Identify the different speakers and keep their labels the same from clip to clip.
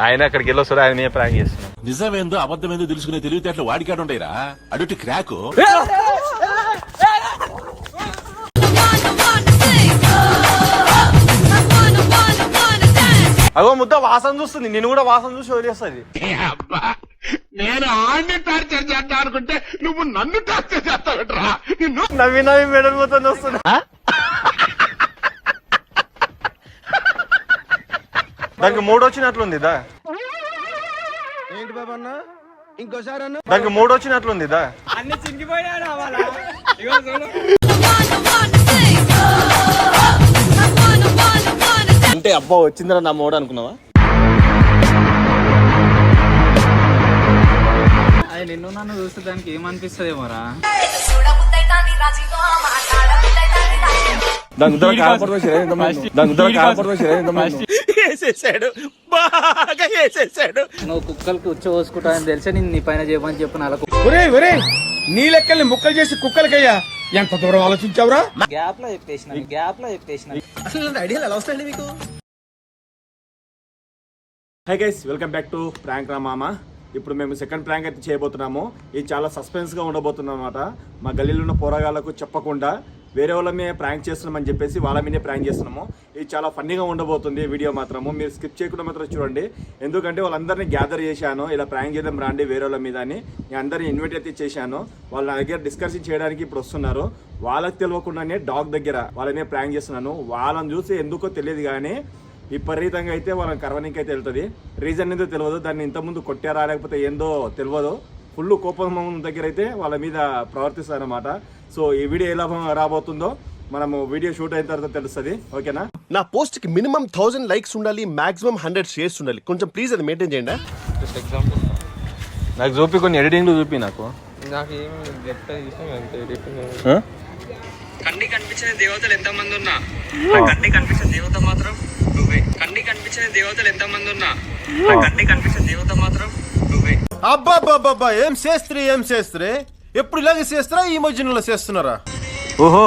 Speaker 1: ఆయన అక్కడికి వెళ్ళొస్తాడు, ఆయన మీద ప్రాంక్ చేస్తున్నాం.
Speaker 2: నిజమేందో అబద్ధమేందో తెలుసుకునే తెలివితేటలు వాడికాడు ఉంటాయిరా. అడుటి క్రాకు
Speaker 1: అగో ముద్ద వాసన చూస్తుంది, నేను కూడా వాసన చూసి వదిలేస్తుంది.
Speaker 2: నేను ఆడిని టార్చర్ చేద్దాం అనుకుంటే నువ్వు నన్ను టార్చర్ చేస్తావుట్రా.
Speaker 1: నవ్వి నవ్వి మెడల్ మొత్తం వస్తున్నా. దానికి మూడు వచ్చినట్లుంది దా.
Speaker 3: ఏంటి బాబా అన్న ఇంకోసారి అన్న
Speaker 1: దానికి మూడు వచ్చినట్లుంది దా.
Speaker 3: అన్ని చింగిపోయినా
Speaker 1: అంటే అబ్బా వచ్చిందిరా నా మూడు అనుకున్నావా?
Speaker 4: అది నిన్ను నన్ను చూస్తే దానికి ఏమనిపిస్తుందేమోరా. నువ్వు కుక్కలకి ఉచ్చ పోసుకుంటావని తెలిసే నేను నీ పైన చేయమని చెప్పు.
Speaker 3: నీ లెక్కల్ని ముక్కలు చేసి కుక్కలకయ్యా ఎంత దూరం ఆలోచించావురా?
Speaker 4: గ్యాప్ లో చెప్పేసిన
Speaker 3: అసలు ఐడియాలు ఎలా వస్తాయండి మీకు?
Speaker 1: Hi guys, welcome back to prank రా మామ. ఇప్పుడు మేము సెకండ్ ప్రాంక్ అయితే చేయబోతున్నాము. ఇది చాలా సస్పెన్స్గా ఉండబోతుంది అనమాట. మా గల్లీలో ఉన్న పోరగాళ్ళకు చెప్పకుండా వేరే వాళ్ళ మీద ప్రాంక్ చేస్తున్నామని చెప్పేసి వాళ్ళ మీదే ప్రాంక్ చేస్తున్నాము. ఇది చాలా ఫన్నీగా ఉండబోతుంది వీడియో మాత్రము. మీరు స్కిప్ చేయకుండా మాత్రం చూడండి, ఎందుకంటే వాళ్ళందరినీ గ్యాదర్ చేశాను. ఇలా ప్రాంక్ చేద్దాం రాండి వేరే వాళ్ళ మీద అని నేను అందరినీ ఇన్వైట్ అయితే చేశాను. వాళ్ళ దగ్గర డిస్కషన్ చేయడానికి ఇప్పుడు వస్తున్నారు. వాళ్ళకి తెలియకుండానే డాగ్ దగ్గర వాళ్ళ మీద ప్రాంక్ చేస్తున్నాను. వాళ్ళని చూసి ఎందుకో తెలియదు కానీ విపరీతంగా అయితే వాళ్ళని కరవనికి అయితే వెళ్తుంది. రీజన్ ఏందో తెలియదు, దాన్ని ఇంతకుముందు కొట్టారా లేకపోతే ఏందో తెలియదు. ఫుల్ కోపం దగ్గర అయితే వాళ్ళ మీద ప్రవర్తిస్తారనమాట. సో ఈ వీడియో ఎలా రాబోతుందో మనము వీడియో షూట్ అయిన తర్వాత తెలుస్తుంది. ఓకేనా?
Speaker 5: నా పోస్ట్ కి మినిమం 1000 లైక్స్ ఉండాలి, మాక్సిమం 100 షేర్స్ ఉండాలి. కొంచెం ప్లీజ్ అది మెయింటైన్ చేయండి.
Speaker 1: జస్ట్ ఎగ్జాంపుల్ నాకు చూపి, కొన్ని ఎడిటింగ్ చూపి. నాకు
Speaker 4: కండి కనిపించిన దేవతలు ఎంతమంది ఉన్నా, కండి కనిపించిన దేవత మాత్రం నువ్వే. కండి కనిపించిన దేవతలు ఎంతమంది ఉన్నా, కండి కనిపించిన దేవత మాత్రం నువ్వే.
Speaker 5: అబ్బాబ్బాబ్బా, ఏం చేస్త్రీ ఎప్పుడు ఇలాగే చేస్తారా? ఈ మధ్యలో చేస్తున్నారా?
Speaker 1: ఓహో,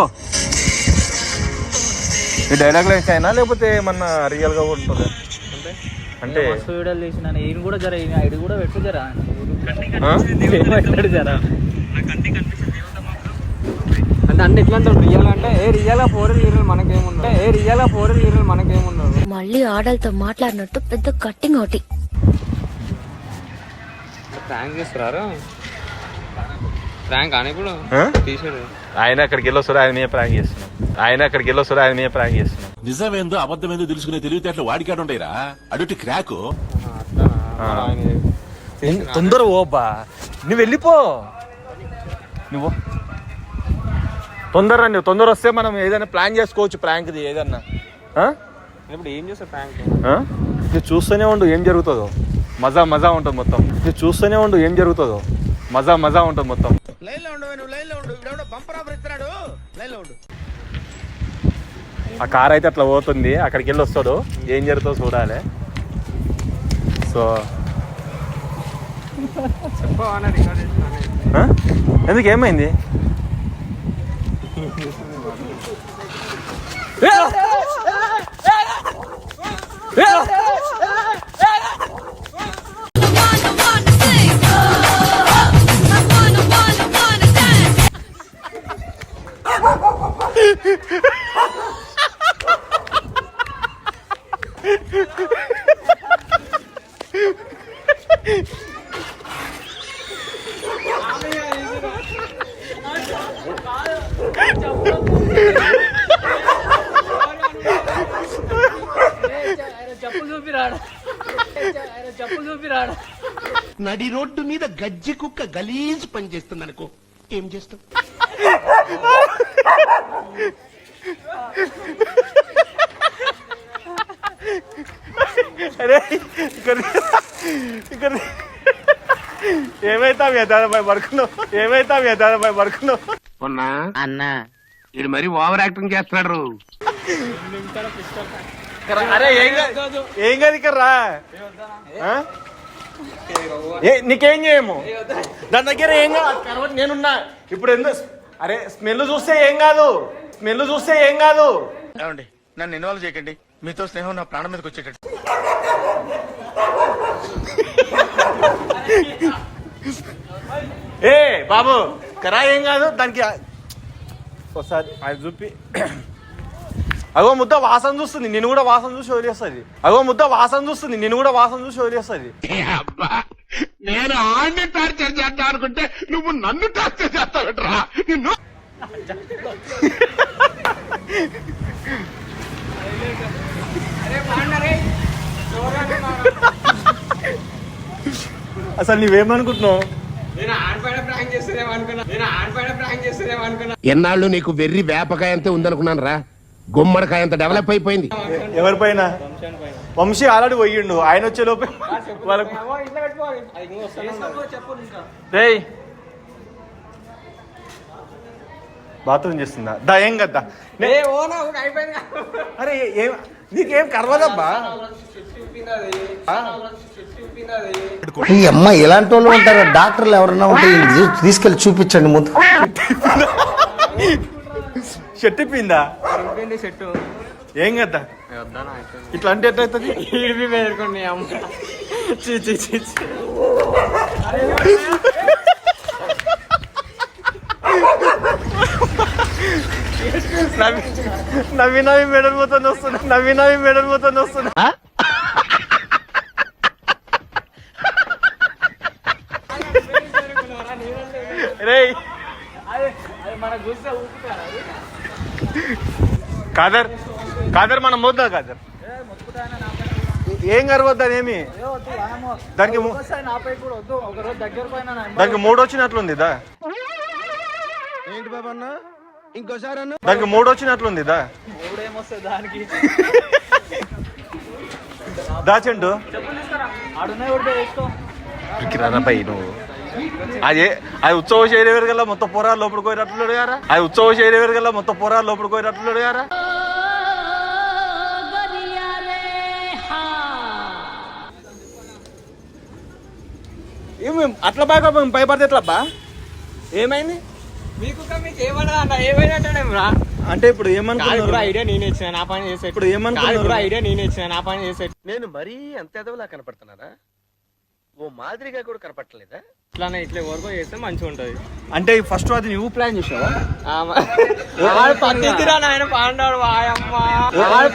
Speaker 1: ఈ డైలాగ్ లైన్స్ అయినా లేకపోతే ఏమన్నా రియల్ గా ఉంటుంది? అంటే
Speaker 4: వీడియోలు తీసిన ఈయన కూడా జర ఐడి కూడా పెట్టు జరా అంటే అన్ని ఎట్లా అంటారు రియల్ అంటే రియల్ పోరలు హీరోలు మనకేముండదు.
Speaker 6: మళ్ళీ ఆడలతో మాట్లాడినట్టు పెద్ద కట్టింగ్ ఒకటి
Speaker 4: ప్రాంక్ చేస్తారా? ప్రాంక్ అని కూడా తీసాడు.
Speaker 1: ఆయన అక్కడికి వెళ్ళొస్తాడు, ఆయన మీద ప్రాంక్ చేస్తున్నాం.
Speaker 2: నిజమేందో అబద్ధమేందో తెలుసుకునే తెలివితేటలు వాడికాడు ఉంటాయిరా. అడుటి క్రాకు
Speaker 1: తొందర ఓబా, నువ్వు వెళ్ళిపో. నువ్వు తొందర వస్తే మనం ఏదైనా ప్లాన్ చేసుకోవచ్చు. ప్రాంక్ది ఏదన్నా
Speaker 4: ఇప్పుడు ఏం చేస్తా ప్రాంక్?
Speaker 1: నువ్వు చూస్తూనే ఉండు ఏం జరుగుతుందో. మజా ఉంటుంది మొత్తం. నువ్వు చూస్తూనే ఉండు ఏం జరుగుతుందో. మజా ఉంటుంది మొత్తం. ఆ కార్ అయితే అట్లా పోతుంది, అక్కడికి వెళ్ళి వస్తాడు. ఏం జరుగుతుందో చూడాలి. సో ఎందుకు ఏమైంది?
Speaker 5: నడి రోడ్డు మీద గజ్జి కుక్క గలీజ్ పని చేస్తుంది అనుకో, ఏం చేస్తాం?
Speaker 1: ఏమైతావు పడుకున్నావు
Speaker 3: అన్నా ఇది మరి ఓవర్ యాక్టింగ్ చేస్తున్నాడు.
Speaker 1: అరే ఏం కాదు ఇక్కడ రా. నీకేం చేయము, దాని దగ్గర ఏం కాదు. నేనున్నా ఇప్పుడు. ఎందుకు అరే స్మెల్ చూస్తే ఏం కాదు.
Speaker 3: నన్ను ఇన్వాల్వ్ చేయకండి, మీతో స్నేహం నా ప్రాణం మీదకి వచ్చేటట్టు.
Speaker 1: ఏ బాబు కరా ఏం కాదు దానికి ఒకసారి అది చూపి. అగో ముద్ద వాసన చూస్తుంది, నేను కూడా వాసన చూసి వదిలేస్తుంది. అగో ముద్ద వాసన చూస్తుంది, నేను కూడా వాసన చూసి వదిలేస్తుంది.
Speaker 2: అబ్బా నేను ఆడిని టార్చర్ చేద్దాం అనుకుంటే నువ్వు నన్ను టార్చర్ చేస్తావుట్రా నిన్ను.
Speaker 1: అసలు నువ్వేమనుకుంటున్నావు?
Speaker 5: ఎన్నాళ్ళు నీకు వెర్రి వేపకాయ అంతే ఉందనుకున్నాను రా, గుమ్మడికాయ అంత డెవలప్ అయిపోయింది.
Speaker 1: ఎవరిపైన? వంశీ ఆల్రెడీ పోయిండు, ఆయన వచ్చే లోపే వాళ్ళకు. రేయ్ బాత్రూమ్ చేస్తుందా? దా ఏం కదా. అరే ఏం నీకేం కర్వదబ్బా?
Speaker 7: ఈ అమ్మ ఎలాంటి వాళ్ళు ఉంటారు? డాక్టర్లు ఎవరన్నా ఉంటే తీసుకెళ్లి చూపించండి ముందు.
Speaker 1: షర్ట్ ఇప్పిందా? ఏం కదా ఇట్లా అంటే ఎట్లయితుంది? నవ్వి నవ్వి మెడల్ మొత్తం వస్తున్నా, నవ్వి నవ్వి మెడల్ మొత్తం వస్తున్నా. రేయ్ కాదర్ కాదర్ మనం వద్దా కాదర్? ఏం కరవద్దని ఏమి దానికి దానికి మూడు వచ్చినట్లుంది దా.
Speaker 3: ఏంటి బాబా అన్న ఇంకోసారి అన్న?
Speaker 1: దానికి మూడు వచ్చినట్లుంది దా. దాచెండు రాబాయి నువ్వు అది ఉత్సవ చేయలేరు గల్లా మొత్తం పొరాలు లోపలికి పోయినట్లు గారా. అది ఉత్సవ చేయలేరు గల్లా మొత్తం పొరాలు లోపలికి పోయినట్లు గారా. ఏమి అట్లా భయపడితే ఎట్లబ్బా? ఏమైంది
Speaker 4: మీకు ఏమన్నా అన్న ఏమైనా
Speaker 1: అంటే ఇప్పుడు ఏమనుకున్నారు?
Speaker 4: ఐడియా నేనే ఇచ్చిన నా పని చేసే.
Speaker 1: ఇప్పుడు ఏమనుకున్నారు?
Speaker 4: ఐడియా నేనే ఇచ్చిన నా పని చేసే.
Speaker 3: నేను మరీ అంత ఎదవలా కనపడుతున్నారా? ఓ మాదిరిగా కూడా కనపడలేదా?
Speaker 4: ఇట్లానే ఇట్లా వరకు చేస్తే మంచిగా ఉంటది.
Speaker 1: అంటే ఫస్ట్ అది నువ్వు ప్లాన్ చేసావా?
Speaker 4: పత్తిరా నాయన పాండాడు వాయమ్మ,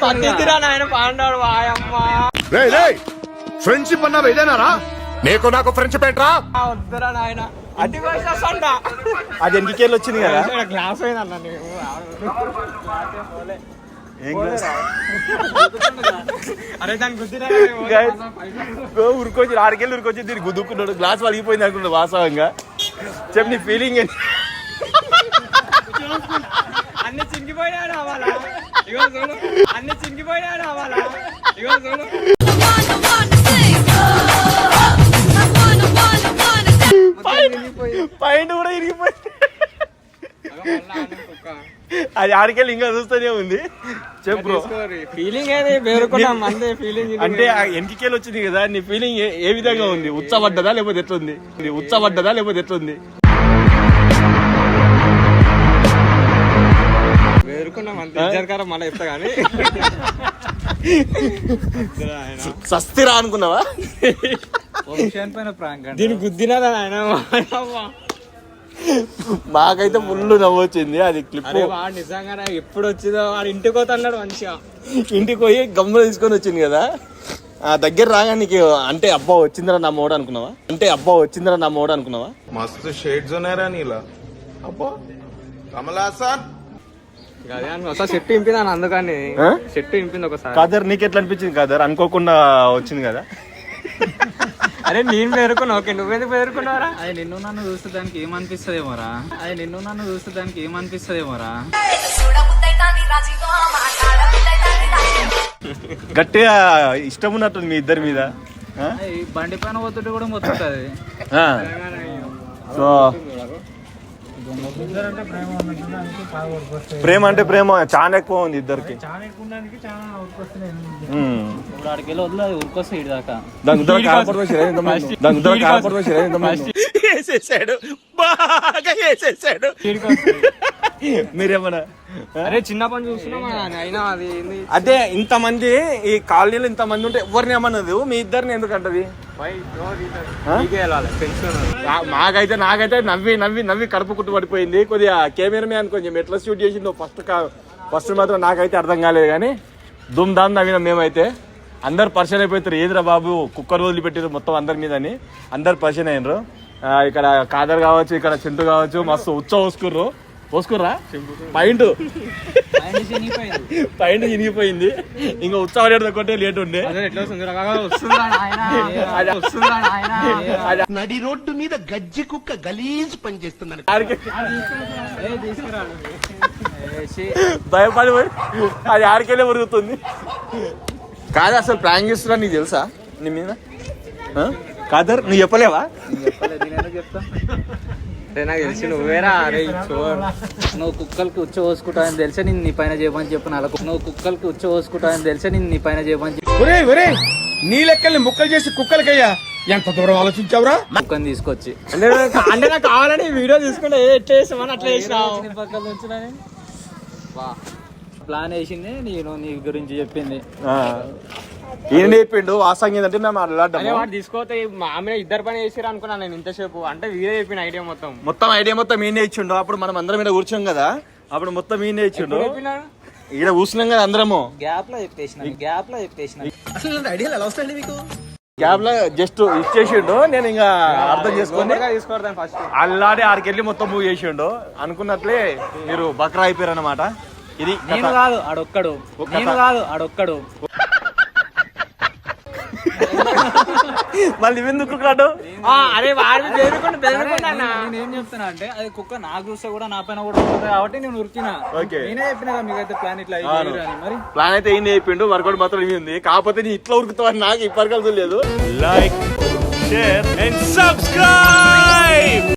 Speaker 4: పత్తిరా నాయన పాండాడు వాయమ్మ.
Speaker 2: ఫ్రెండ్షిప్ అన్నావు ఇదేనారా? నీకు నాకు ఫ్రెండ్షిప్ ఏంట్రా?
Speaker 4: వద్దురా నాయన అడ్డి వేసేసంట.
Speaker 1: అది ఎన్నికేళ్ళు వచ్చింది కదా.
Speaker 4: గ్లాస్ అయిందన్న అరే దాని గుద్దిరా
Speaker 1: ఉరికొచ్చి ఆడికెళ్ళి ఉరికొచ్చి దీన్ని గుద్దుకున్నాడు, గ్లాస్ వలిగిపోయింది అనుకున్నాడు. వాస్తవంగా చెప్పు నీ ఫీలింగ్ ఏంటి?
Speaker 4: అన్ని చింగిపోయినా రావాలా? ఇగో చూడు అన్ని చింగిపోయినా రావాలా? ఇగో చూడు
Speaker 1: పైన కూడా ఇరిగిపోయింది. అది ఆడికెళ్ళి ఇంకా చూస్తూనే ఉంది. చెప్పు
Speaker 4: ఫీలింగ్ ఏది పేరుకున్నాం అంతే. ఫీలింగ్
Speaker 1: అంటే ఎన్నికేళ్ళు వచ్చింది కదా, నీ ఫీలింగ్ ఏ విధంగా ఉంది? ఉత్సవడ్డదా లేకపోతే ఎట్లుంది? ఉత్సవడ్డదా లేకపోతే ఎట్లుంది?
Speaker 4: పేరుకున్నాం అంతే. జరగారం మళ్ళీ చెప్తా కానీ
Speaker 1: సస్తిరా అనుకున్నావా?
Speaker 4: దీన్ని గుద్దినారా ఆయన?
Speaker 1: మాకైతే ఫుల్ నవ్వొచ్చింది అది క్లిప్.
Speaker 4: వాడు నిజంగా ఎప్పుడు వచ్చిందో వాడు ఇంటికి పోతా అన్నాడు మంచిగా.
Speaker 1: ఇంటికి పోయి గమ్మున తీసుకొని వచ్చింది కదా. ఆ దగ్గర రాగా నీకు అంటే అబ్బా వచ్చిందిరా నా మోడ అనుకున్నావా? అంటే అబ్బా వచ్చిందిరా నా మోడ అనుకున్నావా?
Speaker 8: मस्त शेड्स ఉన్నాయరా నీలా. అబ్బో కమలాసన్
Speaker 4: అదే ఒకసారి చెట్టు ఇంపినాను అందుకని. చెట్టు ఇంపింది ఒకసారి.
Speaker 1: కాదర్ నీకు ఎట్లా అనిపించింది? కాదర్ అనుకోకుండా వచ్చింది కదా.
Speaker 4: అరే నేను పేరుకున్నా. ఓకే నువ్వెందుకు పేరుకున్నారా?
Speaker 9: అది నిన్ను నన్ను చూస్తే దానికి ఏమనిపిస్తుందేమోరా? అది నిన్ను నన్ను చూస్తే దానికి ఏమనిపిస్తుందేమోరా?
Speaker 1: గట్టిగా ఇష్టం ఉన్నట్టుంది మీ ఇద్దరి మీద.
Speaker 9: బండి పైన పోతుంటే కూడా మొత్తుతుంది.
Speaker 1: సో ప్రేమ అంటే ప్రేమ చాలా ఎక్కువ ఉంది ఇద్దరికి. వేసేసాడు బాగా వేసేసాడు. మీరేమన్నా
Speaker 9: అరే చిన్న పని చూస్తున్నాం అయినా అది ఏంది
Speaker 1: అదే ఇంతమంది ఈ కాలనీలో ఇంతమంది ఉంటే ఎవరిని ఏమన్నది మీ ఇద్దరిని ఎందుకంటది నాకైతే నవ్వి కడుపు కుట్టు పడిపోయింది. కొద్దిగా కెమెరా మ్యాన్ కొంచెం ఎట్లా షూట్ చేసిందో ఫస్ట్ మాత్రం నాకైతే అర్థం కాలేదు, కానీ దుమ్ దామ్ నవ్వినాం మేమైతే. అందరు పరిచయం అయిపోతారు, ఏదిరా బాబు కుక్కర్ వదిలిపెట్టారు మొత్తం అందరి మీద అని అందరు పరిచయం అయినరు. ఇక్కడ కాదర్ కావచ్చు, ఇక్కడ చింటూ కావచ్చు, మస్తు పోసుకుర్రా పైంట్ చినిగిపోయింది. ఇంకా ఉత్సాహం కొట్టే లేట్ ఉండే.
Speaker 5: నడి రోడ్డు మీద గజ్జి కుక్క గలీజ్ పని చేస్తుంది
Speaker 1: భయపడి అది ఆడికెళ్ళే ఉరుగుతుంది. కాదు అసలు ప్రాంక్ చేస్తున్నా నీకు తెలుసా నీ మీద? కాదర్ నువ్వు చెప్పలేవా?
Speaker 9: నాకు తెలిసి నువ్వేరా. అరే నువ్వు కుక్కలకి ఉచ్చ పోసుకుంటావని తెలిసే నేను నీ పైన చేయమని చెప్పు. నువ్వు కుక్కలకి ఉచ్చ పోసుకుంటావని తెలిసే నేను నీ పైన చేయమని చెప్పు.
Speaker 3: ఒరే నీ లెక్కల్ని ముక్కలు చేసి కుక్కలకయ్యా ఎంత దూరం ఆలోచించావురా?
Speaker 9: కుక్కని తీసుకొచ్చి
Speaker 10: అంటే నాకు కావాలని వీడియో తీసుకుంటే ఎట్లా చేస్తామని అట్లా చేసినావు.
Speaker 9: పక్కన ఉంచునని ప్లాన్ వేసింది, నేను నీ గురించి చెప్పింది.
Speaker 1: ఏం చెప్పిండు వాస్తవం ఏంటంటే మేము
Speaker 10: అదే వాడు తీసుకోతే మామూలుగా ఇద్దరు పని చేసారు అనుకున్నాను నేను ఇంతసేపు. అంటే వీడే చెప్పిన ఐడియా
Speaker 1: మొత్తం ఈయన ఇచ్చిండు. అప్పుడు మనం అందరం మీద కూర్చోం కదా, అప్పుడు మొత్తం ఈయన ఇచ్చిండు. ఈడ కూర్చున్నాం కదా అందరము,
Speaker 9: గ్యాప్ లో చెప్పేసిన
Speaker 1: గ్యాప్ లో జస్ట్ ఇచ్చేసిండు. నేను ఇంకా అర్థం చేసుకొని
Speaker 10: తీసుకోవద్దాం ఫస్ట్
Speaker 1: అల్లాడే ఆడికెళ్ళి మొత్తం మూవ్ చేసిండు. అనుకున్నట్లే మీరు బక్రా అయిపోయారు అనమాట. ఇది
Speaker 9: నేను కాదు ఆడొక్కడు
Speaker 1: మళ్ళీ ఎందుకు కాడు?
Speaker 10: అరే వాడు
Speaker 9: నేనేం చెప్తున్నా అంటే అది కుక్క నాకు చూస్తే కూడా నా పైన కూడా ఉంటుంది కాబట్టి నేను ఉరికినా. నేనే చెప్పినా మీకైతే ప్లాన్ ఇట్లా మరి
Speaker 1: ప్లాన్ అయితే ఏం చెప్పిండు, వర్కౌట్ మాత్రం ఉంది. కాకపోతే నీ ఇట్లా ఉరుకుతావు నాకు ఇప్పటికీ లేదు. Like share and subscribe.